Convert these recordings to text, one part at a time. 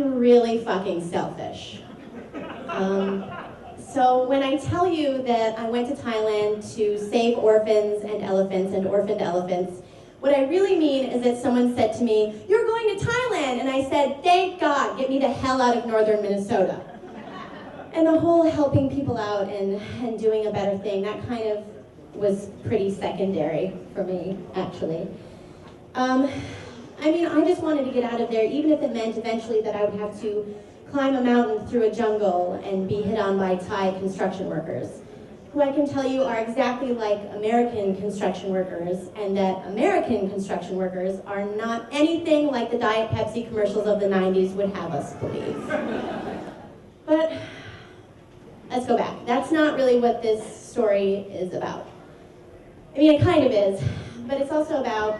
I'm really fucking selfish. So when I tell you that I went to Thailand to save orphans and elephants and orphaned elephants, what I really mean is that someone said to me, "You're going to Thailand," and I said, "Thank God, get me the hell out of northern Minnesota." And the whole helping people out and doing a better thing, that kind of was pretty secondary for me, actually. I mean, I just wanted to get out of there, even if it meant eventually that I would have to climb a mountain through a jungle and be hit on by Thai construction workers, who I can tell you are exactly like American construction workers, and that American construction workers are not anything like the Diet Pepsi commercials of the 90s would have us believe. But let's go back. That's not really what this story is about. I mean, it kind of is, but it's also about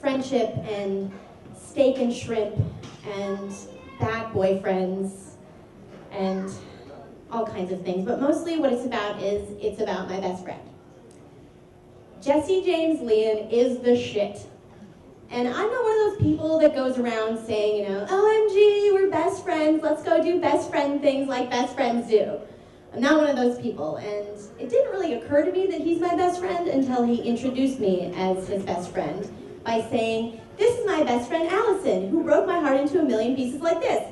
friendship and steak and shrimp and bad boyfriends and all kinds of things. But mostly what it's about is it's about my best friend. Jesse James Leon is the shit. And I'm not one of those people that goes around saying, you know, OMG, we're best friends, let's go do best friend things like best friends do. I'm not one of those people, and it didn't really occur to me that he's my best friend until he introduced me as his best friend by saying, "This is my best friend Allison, who broke my heart into a million pieces like this."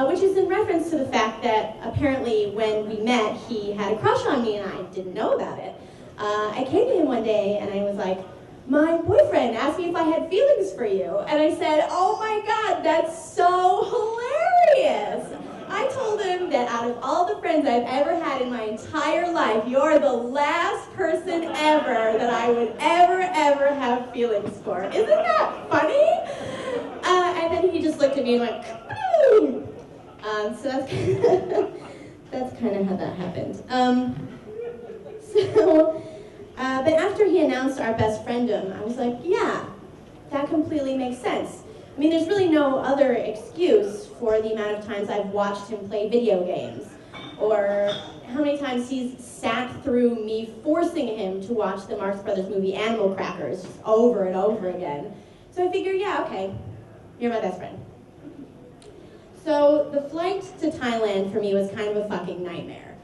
Which is in reference to the fact that apparently when we met, he had a crush on me and I didn't know about it. I came to him one day and I was like, "My boyfriend asked me if I had feelings for you." And I said, "Oh my God, that's so hilarious." I told him that out of all the friends I've ever had in my entire life, you're the last person ever that I would ever have feelings for. Isn't that funny? And then he just looked at me and went, "Boom." So that's kind of how that happened. But after he announced our best friendom, I was like, yeah, that completely makes sense. I mean, there's really no other excuse for the amount of times I've watched him play video games, or how many times he's sat through me forcing him to watch the Marx Brothers movie Animal Crackers just over and over again. So I figure, yeah, okay, you're my best friend. So the flight to Thailand for me was kind of a fucking nightmare.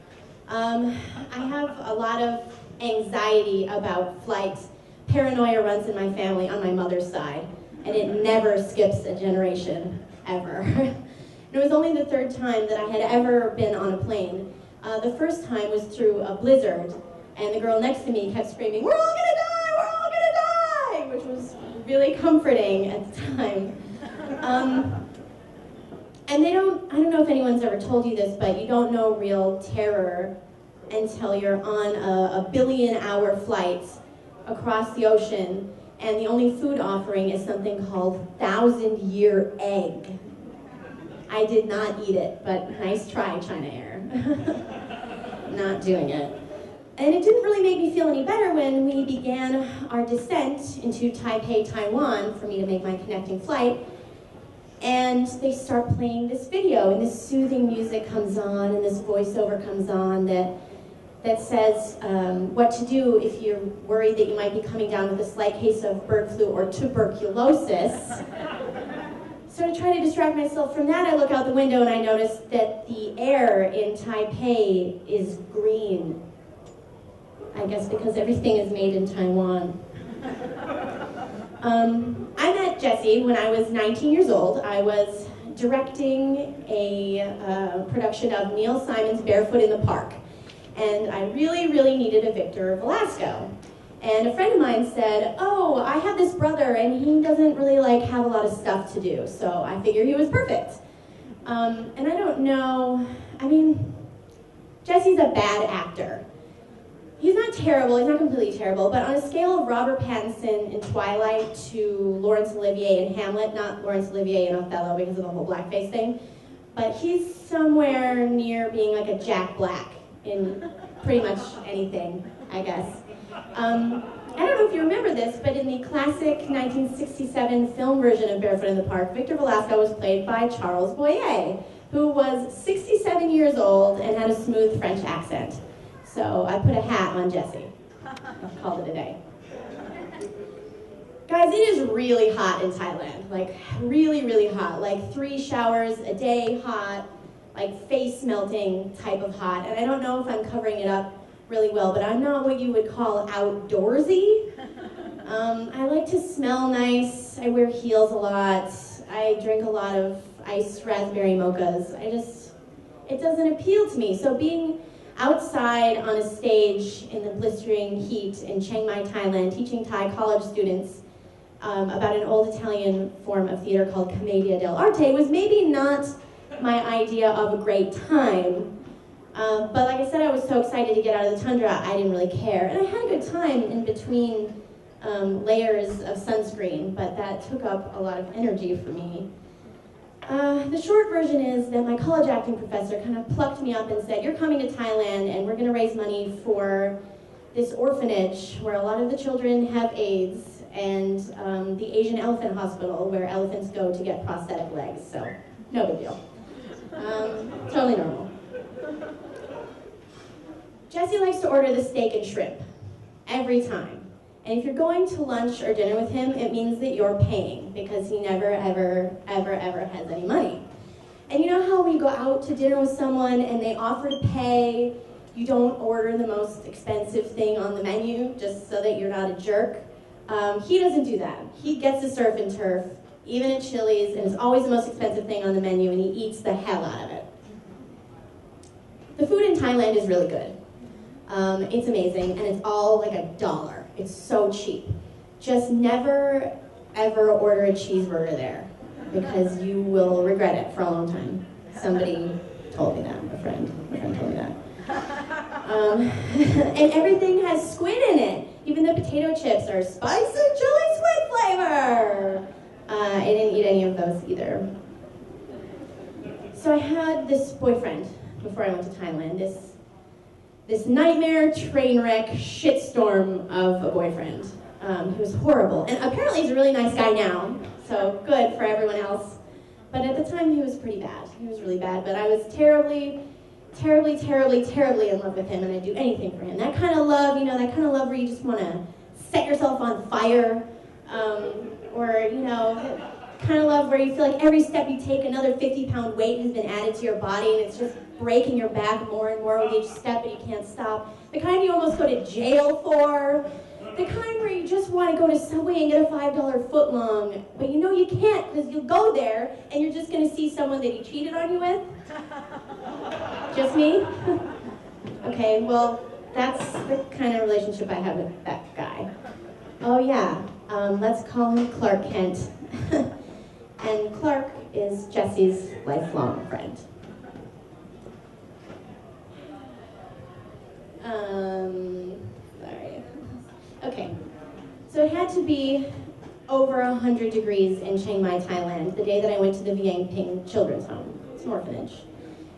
I have a lot of anxiety about flights. Paranoia runs in my family on my mother's side, and it never skips a generation, ever. It was only the third time that I had ever been on a plane. The first time was through a blizzard, and the girl next to me kept screaming, "We're all gonna die, we're all gonna die!" which was really comforting at the time. And I don't know if anyone's ever told you this, but you don't know real terror until you're on a billion-hour flight across the ocean, and the only food offering is something called 1,000-year egg. I did not eat it, but nice try, China Air. Not doing it. And it didn't really make me feel any better when we began our descent into Taipei, Taiwan, for me to make my connecting flight. And they start playing this video, and this soothing music comes on, and this voiceover comes on that says what to do if you're worried that you might be coming down with a slight case of bird flu or tuberculosis. So to try to distract myself from that, I look out the window and I notice that the air in Taipei is green. I guess because everything is made in Taiwan. I met Jesse when I was 19 years old. I was directing a production of Neil Simon's Barefoot in the Park. And I really, really needed a Victor Velasco. And a friend of mine said, "Oh, I have this brother and he doesn't really have a lot of stuff to do." So I figured he was perfect. And I don't know, I mean, Jesse's a bad actor. He's not terrible, he's not completely terrible, but on a scale of Robert Pattinson in Twilight to Laurence Olivier in Hamlet, not Laurence Olivier in Othello because of the whole blackface thing, but he's somewhere near being like a Jack Black in pretty much anything, I guess. I don't know if you remember this, but in the classic 1967 film version of Barefoot in the Park, Victor Velasco was played by Charles Boyer, who was 67 years old and had a smooth French accent. So I put a hat on Jesse. I've called it a day. Guys, it is really hot in Thailand, like really, really hot, like 3 showers a day hot, like face melting type of hot. And I don't know if I'm covering it up really well, but I'm not what you would call outdoorsy. I like to smell nice, I wear heels a lot, I drink a lot of iced raspberry mochas. It doesn't appeal to me. So being outside on a stage in the blistering heat in Chiang Mai, Thailand, teaching Thai college students about an old Italian form of theater called Commedia dell'arte was maybe not my idea of a great time. But like I said, I was so excited to get out of the tundra, I didn't really care. And I had a good time in between layers of sunscreen, but that took up a lot of energy for me. The short version is that my college acting professor kind of plucked me up and said, you're coming to Thailand and we're going to raise money for this orphanage where a lot of the children have AIDS, and the Asian Elephant Hospital where elephants go to get prosthetic legs, so no big deal. Totally normal. Jesse likes to order the steak and shrimp every time. And if you're going to lunch or dinner with him, it means that you're paying, because he never, ever, ever, ever has any money. And you know how when you go out to dinner with someone and they offer to pay, you don't order the most expensive thing on the menu just so that you're not a jerk? He doesn't do that. He gets the surf and turf, even at Chili's, and it's always the most expensive thing on the menu, and he eats the hell out of it. The food in Thailand is really good. It's amazing, and it's all like $1. It's so cheap. Just never, ever order a cheeseburger there, because you will regret it for a long time. Somebody told me that, a friend told me that. And everything has squid in it. Even the potato chips are spicy chili squid flavor. I didn't eat any of those either. So I had this boyfriend before I went to Thailand, this nightmare, train wreck, shitstorm of a boyfriend. He was horrible. And apparently he's a really nice guy now, so good for everyone else. But at the time he was pretty bad. He was really bad, but I was terribly, terribly, terribly, terribly in love with him, and I'd do anything for him. That kind of love, that kind of love where you just want to set yourself on fire, or, kind of love where you feel like every step you take, another 50-pound weight has been added to your body, and it's just breaking your back more and more with each step, but you can't stop. The kind you almost go to jail for. The kind where you just want to go to Subway and get a $5 footlong, but you know you can't, because you'll go there and you're just going to see someone that he cheated on you with. Just me? Okay, well, that's the kind of relationship I have with that guy. Oh yeah, let's call him Clark Kent. And Clark is Jesse's lifelong friend. Sorry. Okay, so it had to be over 100 degrees in Chiang Mai, Thailand, the day that I went to the Vieng Ping Children's Home. It's an orphanage.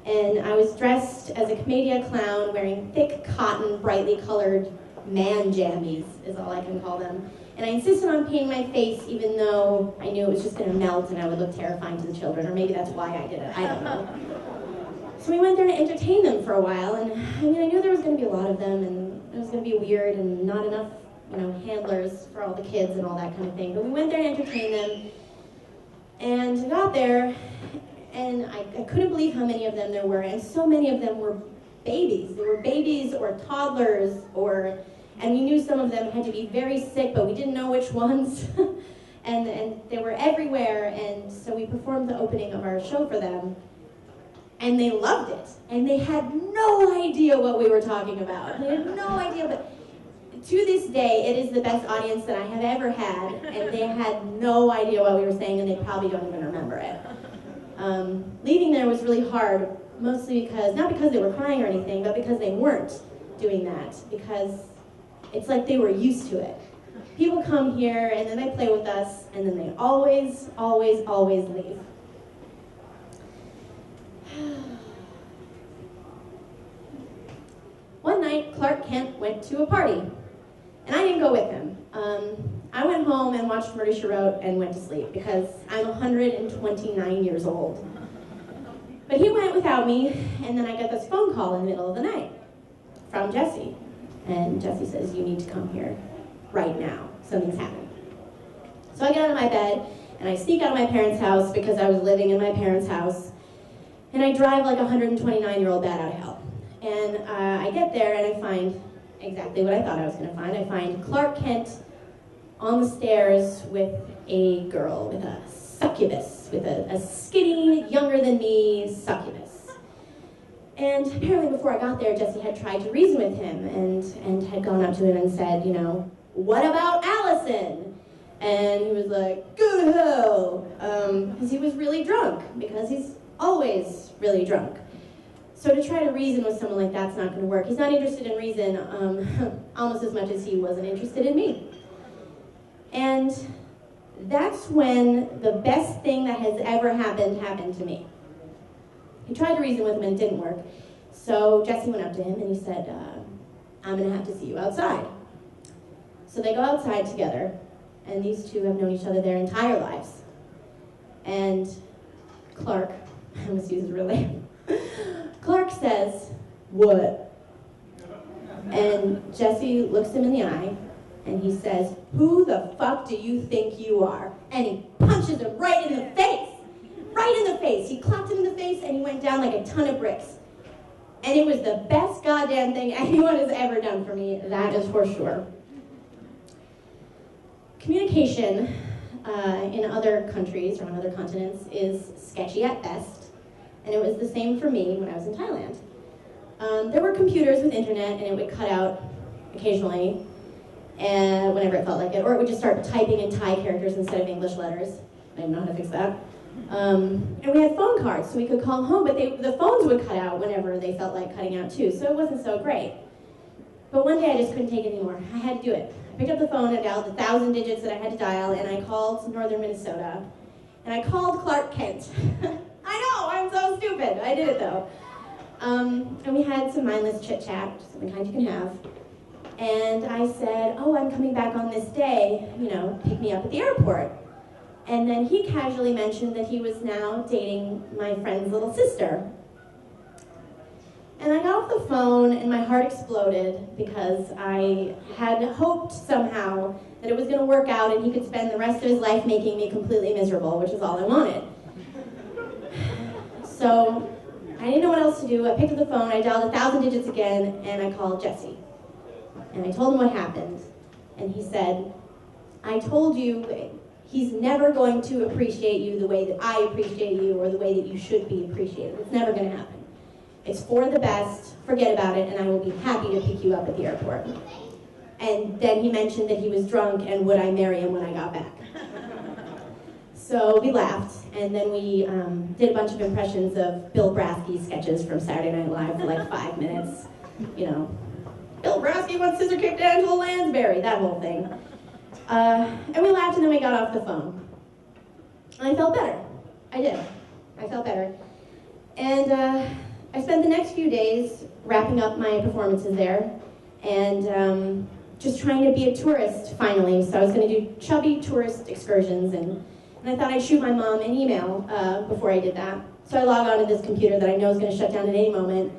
And I was dressed as a commedia clown, wearing thick cotton, brightly colored man jammies, is all I can call them. And I insisted on painting my face, even though I knew it was just going to melt and I would look terrifying to the children, or maybe that's why I did it, I don't know. So we went there to entertain them for a while, and I knew there was going to be a lot of them, and it was going to be weird and not enough, handlers for all the kids and all that kind of thing. But we went there to entertain them, and I got there, and I couldn't believe how many of them there were, and so many of them were babies. They were babies or toddlers, and we knew some of them had to be very sick, but we didn't know which ones. and they were everywhere, and so we performed the opening of our show for them. And they loved it. And they had no idea what we were talking about. They had no idea, but to this day, it is the best audience that I have ever had, and they had no idea what we were saying, and they probably don't even remember it. Leaving there was really hard, mostly because, not because they were crying or anything, but because they weren't doing that, because it's like they were used to it. People come here, and then they play with us, and then they always, always, always leave. One night, Clark Kent went to a party, and I didn't go with him. I went home and watched Murder, She Wrote and went to sleep, because I'm 129 years old. But he went without me, and then I got this phone call in the middle of the night from Jesse. And Jesse says, you need to come here right now. Something's happening. So I get out of my bed, and I sneak out of my parents' house because I was living in my parents' house, and I drive like a 129-year-old bat out of hell. And I get there, and I find exactly what I thought I was going to find. I find Clark Kent on the stairs with a girl, with a succubus, with a skinny, younger than me succubus. And apparently before I got there, Jesse had tried to reason with him and had gone up to him and said, you know, what about Allison? And he was like, go to hell, because he was really drunk, because he's always really drunk. So to try to reason with someone like that's not going to work. He's not interested in reason almost as much as he wasn't interested in me. And that's when the best thing that has ever happened to me. He tried to reason with him and it didn't work. So Jesse went up to him and he said, I'm going to have to see you outside. So they go outside together, and these two have known each other their entire lives. And Clark, I must use his real name, Clark says, what? And Jesse looks him in the eye, and he says, who the fuck do you think you are? And he punches him right in the face. Right in the face. He clapped him in the face, and he went down like a ton of bricks. And it was the best goddamn thing anyone has ever done for me, that is for sure. Communication in other countries or on other continents is sketchy at best, and it was the same for me when I was in Thailand. There were computers with internet, and it would cut out occasionally, and whenever it felt like it, or it would just start typing in Thai characters instead of English letters. I didn't know how to fix that. And we had phone cards, so we could call home, but the phones would cut out whenever they felt like cutting out too, so it wasn't so great. But one day I just couldn't take it anymore. I had to do it. I picked up the phone, I dialed the 1,000 digits that I had to dial, and I called northern Minnesota. And I called Clark Kent. I know, I'm so stupid. I did it though. And we had some mindless chit-chat, some the kind you can have. And I said, oh, I'm coming back on this day, you know, pick me up at the airport. And then he casually mentioned that he was now dating my friend's little sister. And I got off the phone and my heart exploded because I had hoped somehow that it was going to work out and he could spend the rest of his life making me completely miserable, which is all I wanted. So I didn't know what else to do. I picked up the phone, I dialed 1,000 digits again, and I called Jesse. And I told him what happened. And he said, I told you he's never going to appreciate you the way that I appreciate you or the way that you should be appreciated. It's never going to happen. It's for the best, forget about it, and I will be happy to pick you up at the airport. And then he mentioned that he was drunk and would I marry him when I got back. So we laughed, and then we did a bunch of impressions of Bill Brasky sketches from Saturday Night Live for like 5 minutes. You know, Bill Brasky once scissor kicked Angela Lansbury, that whole thing. And we laughed and then we got off the phone. And I felt better. I did. I felt better. And I spent the next few days wrapping up my performances there and just trying to be a tourist finally. So I was going to do chubby tourist excursions and I thought I'd shoot my mom an email before I did that. So I log on to this computer that I know is going to shut down at any moment.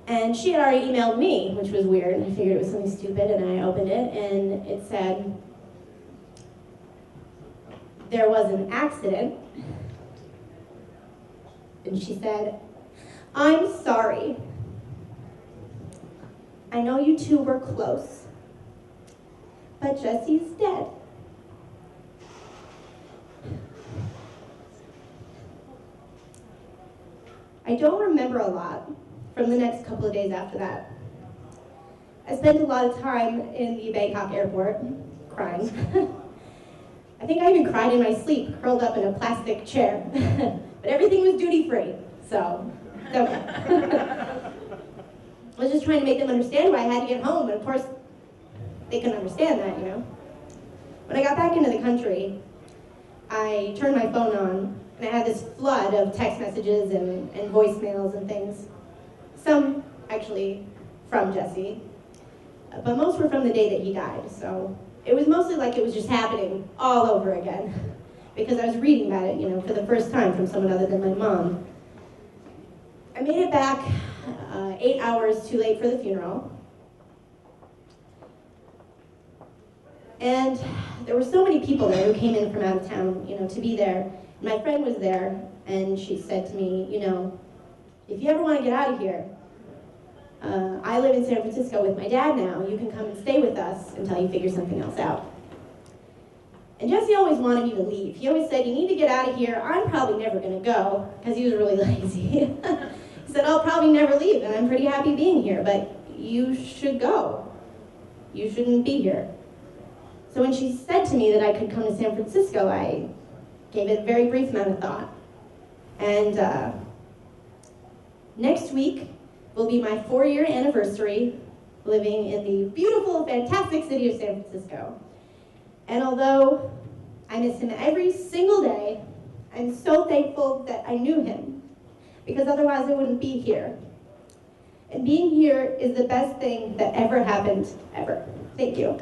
And she had already emailed me, which was weird. I figured it was something stupid and I opened it and it said, there was an accident. And she said, I'm sorry. I know you two were close, but Jesse's dead. I don't remember a lot from the next couple of days after that. I spent a lot of time in the Bangkok airport crying. I think I even cried in my sleep, curled up in a plastic chair. But everything was duty-free, so it's okay. I was just trying to make them understand why I had to get home, and of course, they couldn't understand that, you know. When I got back into the country, I turned my phone on, and I had this flood of text messages and voicemails and things. Some, actually, from Jesse, but most were from the day that he died, so it was mostly like it was just happening all over again, because I was reading about it, you know, for the first time from someone other than my mom. I made it back 8 hours too late for the funeral. And there were so many people there who came in from out of town, to be there. My friend was there, and she said to me, if you ever want to get out of here, I live in San Francisco with my dad now. You can come and stay with us until you figure something else out. And Jesse always wanted me to leave. He always said, you need to get out of here. I'm probably never going to go, because he was really lazy. He said, I'll probably never leave, and I'm pretty happy being here, but you should go. You shouldn't be here. So when she said to me that I could come to San Francisco, I gave it a very brief amount of thought. And next week will be my 4-year anniversary living in the beautiful, fantastic city of San Francisco. And although I miss him every single day, I'm so thankful that I knew him, because otherwise I wouldn't be here. And being here is the best thing that ever happened, ever. Thank you.